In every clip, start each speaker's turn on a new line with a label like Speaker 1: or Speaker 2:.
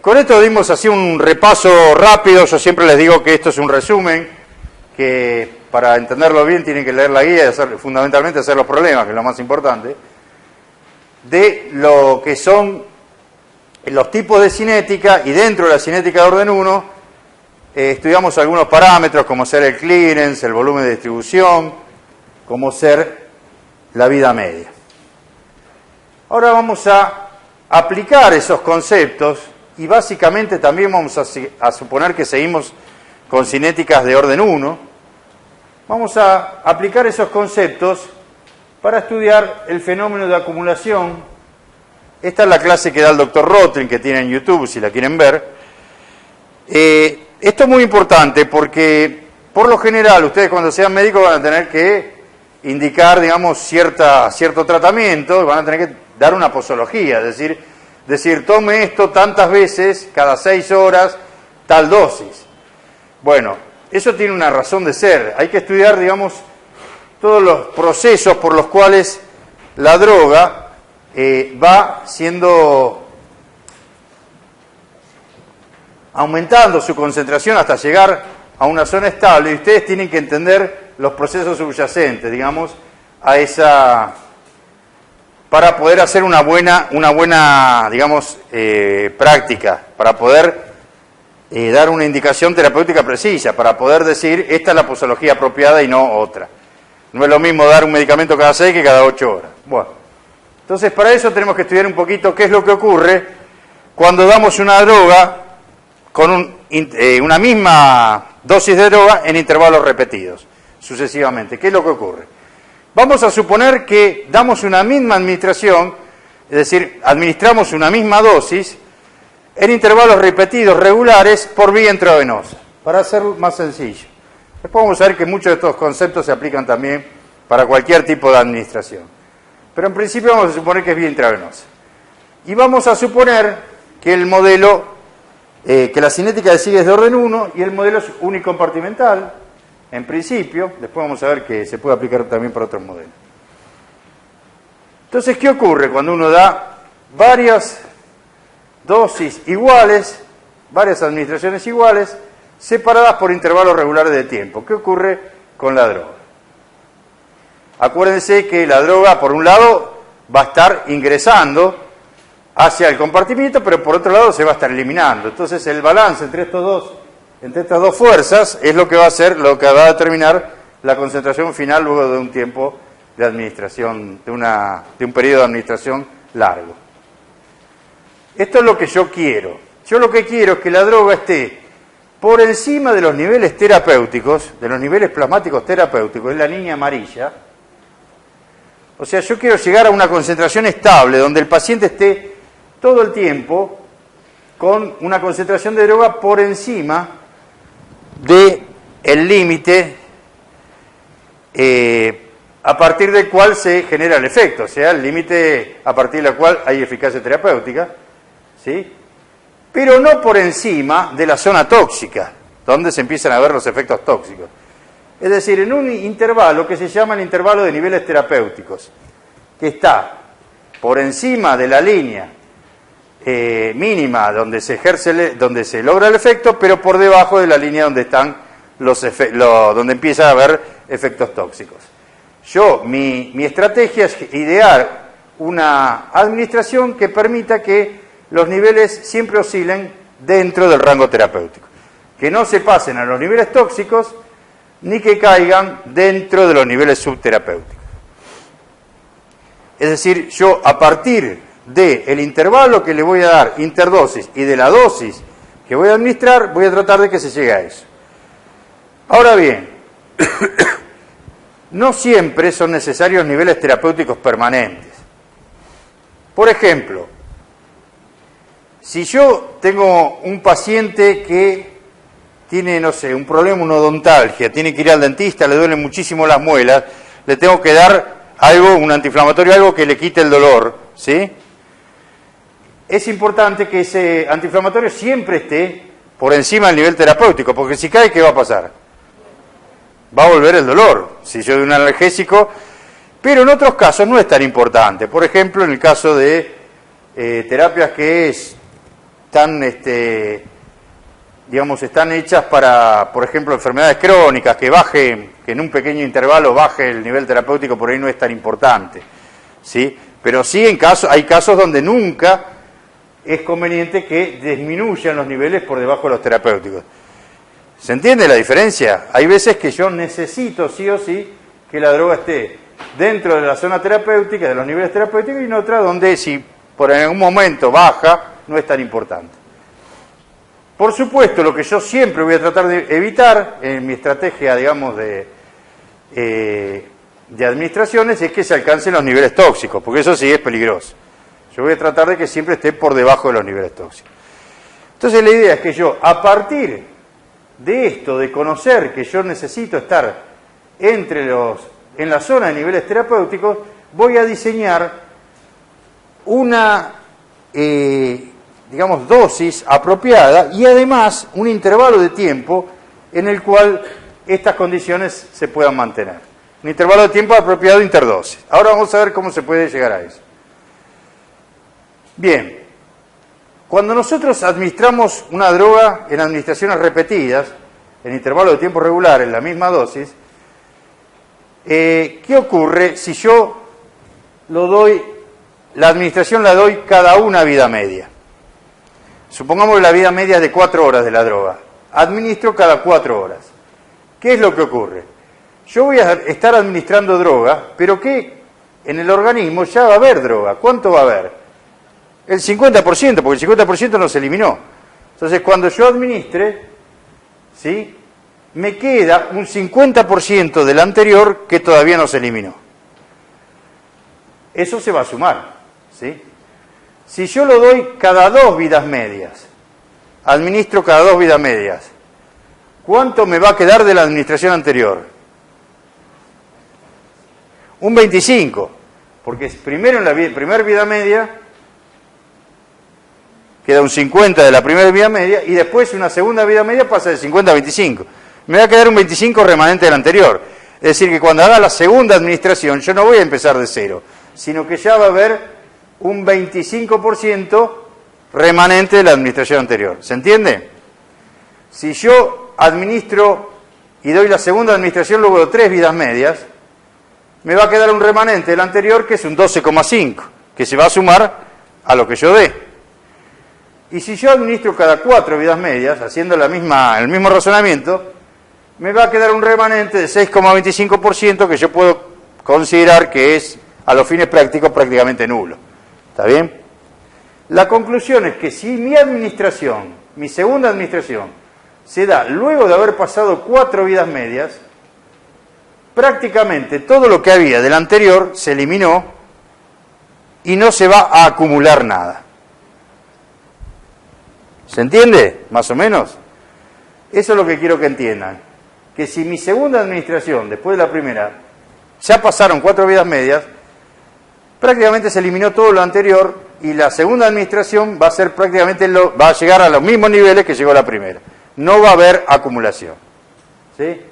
Speaker 1: Con esto dimos así un repaso rápido. Yo siempre les digo que esto es un resumen, que para entenderlo bien tienen que leer la guía y fundamentalmente hacer los problemas, que es lo más importante, de lo que son los tipos de cinética, y dentro de la cinética de orden 1 estudiamos algunos parámetros como ser el clearance, el volumen de distribución, como ser la vida media. Ahora vamos a aplicar esos conceptos y básicamente también vamos a suponer que seguimos con cinéticas de orden 1. Vamos a aplicar esos conceptos para estudiar el fenómeno de acumulación. Esta es la clase que da el doctor Rotring, que tiene en YouTube, si la quieren ver. Esto es muy importante porque, por lo general, ustedes cuando sean médicos van a tener que indicar, digamos, cierto tratamiento, van a tener que dar una posología, es decir, tome esto tantas veces, cada 6 horas, tal dosis. Bueno, eso tiene una razón de ser. Hay que estudiar, digamos, todos los procesos por los cuales la droga va aumentando su concentración hasta llegar a una zona estable, y ustedes tienen que entender los procesos subyacentes, digamos, a esa, para poder hacer una buena, digamos, práctica, para poder dar una indicación terapéutica precisa, para poder decir, esta es la posología apropiada y no otra. No es lo mismo dar un medicamento cada 6 que cada 8 horas. Bueno, entonces para eso tenemos que estudiar un poquito qué es lo que ocurre cuando damos una droga con una misma dosis de droga en intervalos repetidos, sucesivamente. ¿Qué es lo que ocurre? Vamos a suponer que damos una misma administración, es decir, administramos una misma dosis en intervalos repetidos regulares por vía intravenosa, para hacerlo más sencillo. Después vamos a ver que muchos de estos conceptos se aplican también para cualquier tipo de administración. Pero en principio vamos a suponer que es vía intravenosa. Y vamos a suponer que el modelo, que la cinética de Sigue es de orden 1 y el modelo es unicompartimental, en principio. Después vamos a ver que se puede aplicar también para otros modelos. Entonces, ¿qué ocurre cuando uno da varias dosis iguales, varias administraciones iguales, separadas por intervalos regulares de tiempo? ¿Qué ocurre con la droga? Acuérdense que la droga, por un lado, va a estar ingresando hacia el compartimiento, pero por otro lado se va a estar eliminando. Entonces el balance entre estas dos fuerzas es lo que va a ser, lo que va a determinar la concentración final luego de un tiempo de administración, de un periodo de administración largo. Esto es lo que yo quiero. Yo lo que quiero es que la droga esté por encima de los niveles terapéuticos, de los niveles plasmáticos terapéuticos, es la línea amarilla. O sea, yo quiero llegar a una concentración estable, donde el paciente esté todo el tiempo con una concentración de droga por encima del límite a partir del cual se genera el efecto, o sea, el límite a partir del cual hay eficacia terapéutica, ¿sí? Pero no por encima de la zona tóxica, donde se empiezan a ver los efectos tóxicos. Es decir, en un intervalo que se llama el intervalo de niveles terapéuticos, que está por encima de la línea mínima donde se logra el efecto, pero por debajo de la línea donde están donde empieza a haber efectos tóxicos. Mi estrategia es idear una administración que permita que los niveles siempre oscilen dentro del rango terapéutico, que no se pasen a los niveles tóxicos ni que caigan dentro de los niveles subterapéuticos. Es decir, yo a partir del intervalo que le voy a dar interdosis y de la dosis que voy a administrar, voy a tratar de que se llegue a eso. Ahora bien, no siempre son necesarios niveles terapéuticos permanentes. Por ejemplo, si yo tengo un paciente que tiene, no sé, un problema, una odontalgia, tiene que ir al dentista, le duelen muchísimo las muelas, le tengo que dar algo, un antiinflamatorio, algo que le quite el dolor, ¿sí? Es importante que ese antiinflamatorio siempre esté por encima del nivel terapéutico, porque si cae, ¿qué va a pasar? Va a volver el dolor, si yo doy un analgésico, pero en otros casos no es tan importante. Por ejemplo, en el caso de terapias que digamos, están hechas para, por ejemplo, enfermedades crónicas, que en un pequeño intervalo baje el nivel terapéutico, por ahí no es tan importante, ¿sí? Pero sí hay casos donde nunca es conveniente que disminuyan los niveles por debajo de los terapéuticos. ¿Se entiende la diferencia? Hay veces que yo necesito sí o sí que la droga esté dentro de la zona terapéutica, de los niveles terapéuticos, y en otra donde si por algún momento baja, no es tan importante. Por supuesto, lo que yo siempre voy a tratar de evitar en mi estrategia, digamos, de administraciones es que se alcancen los niveles tóxicos, porque eso sí es peligroso. Yo voy a tratar de que siempre esté por debajo de los niveles tóxicos. Entonces la idea es que yo, a partir de esto, de conocer que yo necesito estar en la zona de niveles terapéuticos, voy a diseñar una, digamos, dosis apropiada y además un intervalo de tiempo en el cual estas condiciones se puedan mantener. Un intervalo de tiempo apropiado interdosis. Ahora vamos a ver cómo se puede llegar a eso. Bien, cuando nosotros administramos una droga en administraciones repetidas, en intervalo de tiempo regular, en la misma dosis, ¿qué ocurre si yo la administración la doy cada una vida media? Supongamos que la vida media es de 4 horas de la droga. Administro cada 4 horas. ¿Qué es lo que ocurre? Yo voy a estar administrando droga, pero que en el organismo ya va a haber droga. ¿Cuánto va a haber? El 50%, porque el 50% no se eliminó. Entonces, cuando yo administre, ¿sí?, me queda un 50% del anterior que todavía no se eliminó. Eso se va a sumar, ¿sí? Si yo lo doy cada 2 vidas medias, administro cada 2 vidas medias, ¿cuánto me va a quedar de la administración anterior? Un 25, porque primero en la primera vida media queda un 50 de la primera vida media y después una segunda vida media pasa de 50 a 25. Me va a quedar un 25 remanente del anterior. Es decir, que cuando haga la segunda administración yo no voy a empezar de cero, sino que ya va a haber un 25% remanente de la administración anterior. ¿Se entiende? Si yo administro y doy la segunda administración luego de 3 vidas medias, me va a quedar un remanente del anterior que es un 12,5, que se va a sumar a lo que yo dé. Y si yo administro cada 4 vidas medias, haciendo el mismo razonamiento, me va a quedar un remanente de 6,25% que yo puedo considerar que es, a los fines prácticos, prácticamente nulo. ¿Está bien? La conclusión es que si mi segunda administración, se da luego de haber pasado 4 vidas medias, prácticamente todo lo que había del anterior se eliminó y no se va a acumular nada. ¿Se entiende? ¿Más o menos? Eso es lo que quiero que entiendan. Que si mi segunda administración, después de la primera, ya pasaron 4 vidas medias, prácticamente se eliminó todo lo anterior y la segunda administración va a ser va a llegar a los mismos niveles que llegó la primera. No va a haber acumulación. ¿Sí?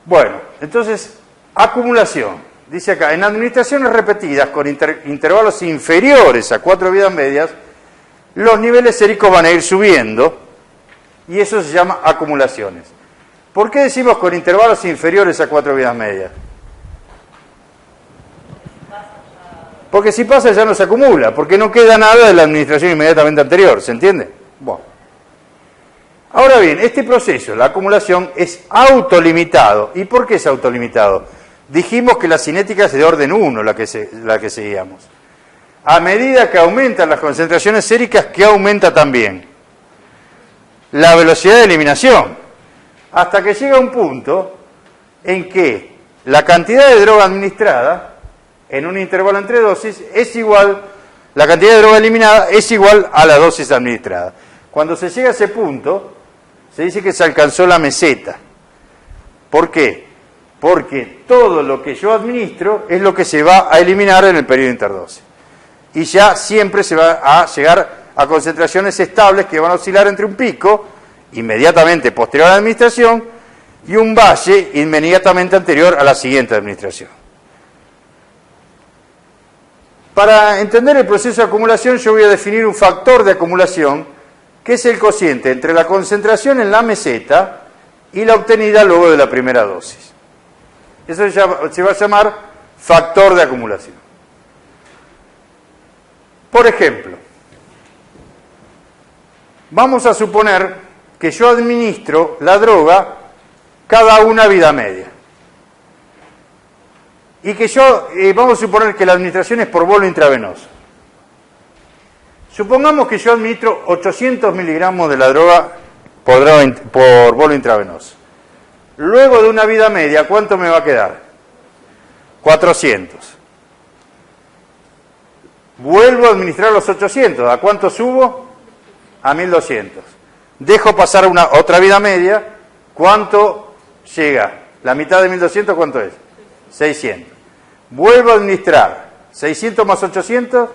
Speaker 1: Bueno, entonces, acumulación. Dice acá, en administraciones repetidas con intervalos inferiores a 4 vidas medias, los niveles séricos van a ir subiendo y eso se llama acumulaciones. ¿Por qué decimos con intervalos inferiores a 4 vidas medias? Porque si pasa ya no se acumula, porque no queda nada de la administración inmediatamente anterior, ¿se entiende? Bueno. Ahora bien, este proceso, la acumulación, es autolimitado. ¿Y por qué es autolimitado? Dijimos que la cinética es de orden 1, la que seguíamos. A medida que aumentan las concentraciones séricas, ¿qué aumenta también? La velocidad de eliminación. Hasta que llega un punto en que la cantidad de droga administrada en un intervalo entre dosis es igual, la cantidad de droga eliminada es igual a la dosis administrada. Cuando se llega a ese punto, se dice que se alcanzó la meseta. ¿Por qué? Porque todo lo que yo administro es lo que se va a eliminar en el periodo interdosis. Y ya siempre se va a llegar a concentraciones estables que van a oscilar entre un pico, inmediatamente posterior a la administración, y un valle inmediatamente anterior a la siguiente administración. Para entender el proceso de acumulación yo voy a definir un factor de acumulación que es el cociente entre la concentración en la meseta y la obtenida luego de la primera dosis. Eso se va a llamar factor de acumulación. Por ejemplo, vamos a suponer que yo administro la droga cada una vida media. Y que vamos a suponer que la administración es por bolo intravenoso. Supongamos que yo administro 800 miligramos de la droga por bolo intravenoso. Luego de una vida media, ¿cuánto me va a quedar? 400. Vuelvo a administrar los 800. ¿A cuánto subo? A 1200. Dejo pasar otra vida media. ¿Cuánto llega? La mitad de 1200, ¿cuánto es? 600. Vuelvo a administrar 600 más 800,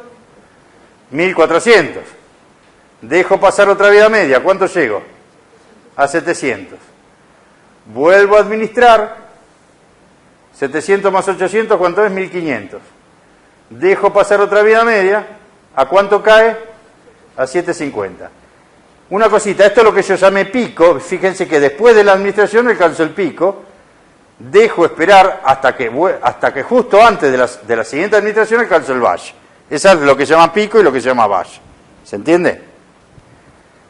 Speaker 1: 1400. Dejo pasar otra vida media. ¿Cuánto llego? A 700. Vuelvo a administrar 700 más 800, ¿cuánto es? 1500. Dejo pasar otra vida media. ¿A cuánto cae? A 750. Una cosita, esto es lo que yo llamé pico. Fíjense que después de la administración alcanzo el pico. Dejo esperar hasta que justo antes de la siguiente administración alcanzo el valle. Eso es lo que se llama pico y lo que se llama valle. ¿Se entiende?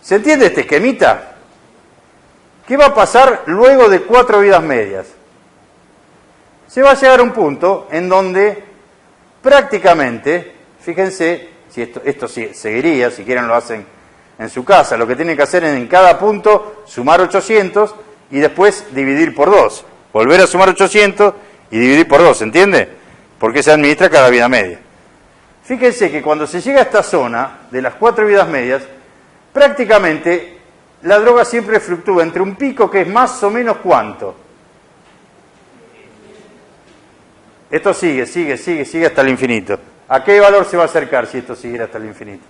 Speaker 1: ¿Se entiende este esquemita? ¿Qué va a pasar luego de 4 vidas medias? Se va a llegar a un punto en donde prácticamente, fíjense, si esto seguiría, si quieren lo hacen en su casa, lo que tienen que hacer es en cada punto sumar 800 y después dividir por 2. Volver a sumar 800 y dividir por 2, ¿se entiende? Porque se administra cada vida media. Fíjense que cuando se llega a esta zona de las 4 vidas medias, prácticamente la droga siempre fluctúa entre un pico que es más o menos ¿cuánto? Esto sigue hasta el infinito. ¿A qué valor se va a acercar si esto siguiera hasta el infinito?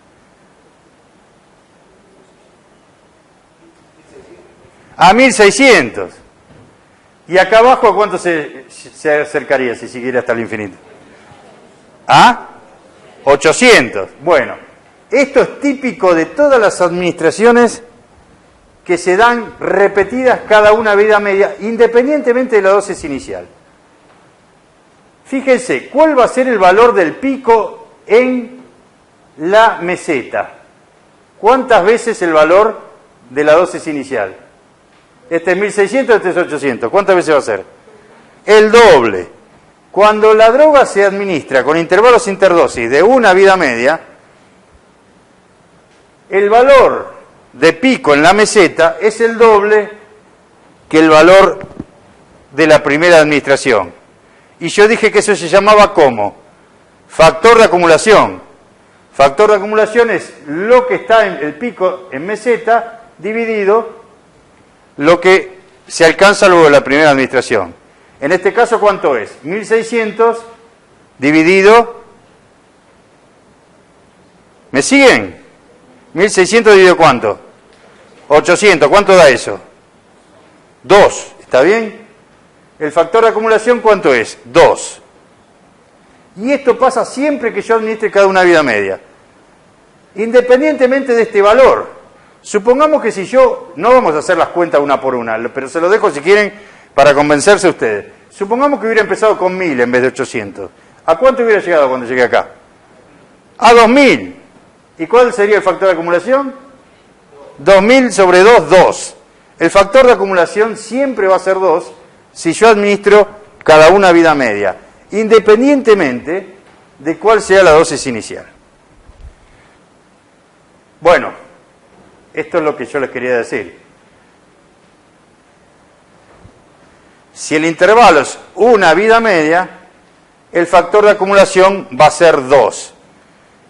Speaker 1: A 1600. ¿Y acá abajo a cuánto se acercaría si siguiera hasta el infinito? ¿A? 800. Bueno, esto es típico de todas las administraciones que se dan repetidas cada una vida media, independientemente de la dosis inicial. Fíjense, ¿cuál va a ser el valor del pico en la meseta? ¿Cuántas veces el valor de la dosis inicial? Este es 1600, este es 800. ¿Cuántas veces va a ser? El doble. Cuando la droga se administra con intervalos interdosis de una vida media, el valor de pico en la meseta es el doble que el valor de la primera administración. Y yo dije que eso se llamaba ¿cómo? Factor de acumulación. Factor de acumulación es lo que está en el pico en meseta dividido lo que se alcanza luego de la primera administración. En este caso, ¿cuánto es? 1600 dividido... ¿Me siguen? 1600 dividido ¿cuánto? 800. ¿Cuánto da eso? 2. ¿Está bien? El factor de acumulación, ¿cuánto es? 2. Y esto pasa siempre que yo administre cada una vida media. Independientemente de este valor. Supongamos que si yo, no vamos a hacer las cuentas una por una, pero se lo dejo si quieren para convencerse ustedes. Supongamos que hubiera empezado con 1000 en vez de 800. ¿A cuánto hubiera llegado cuando llegué acá? A 2000. ¿Y cuál sería el factor de acumulación? 2000 sobre 2, 2. El factor de acumulación siempre va a ser 2 si yo administro cada una vida media, independientemente de cuál sea la dosis inicial. Bueno, esto es lo que yo les quería decir. Si el intervalo es una vida media, el factor de acumulación va a ser 2.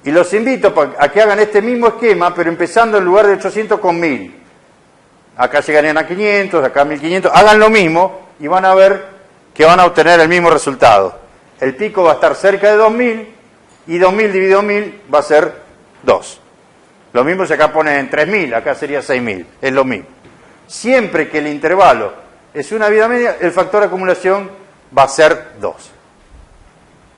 Speaker 1: Y los invito a que hagan este mismo esquema, pero empezando en lugar de 800 con 1000. Acá llegarían a 500, acá a 1500. Hagan lo mismo y van a ver que van a obtener el mismo resultado. El pico va a estar cerca de 2000 y 2000 dividido 1000 va a ser 2. Lo mismo si acá ponen 3000, acá sería 6000. Es lo mismo. Siempre que el intervalo es una vida media, el factor de acumulación va a ser 2.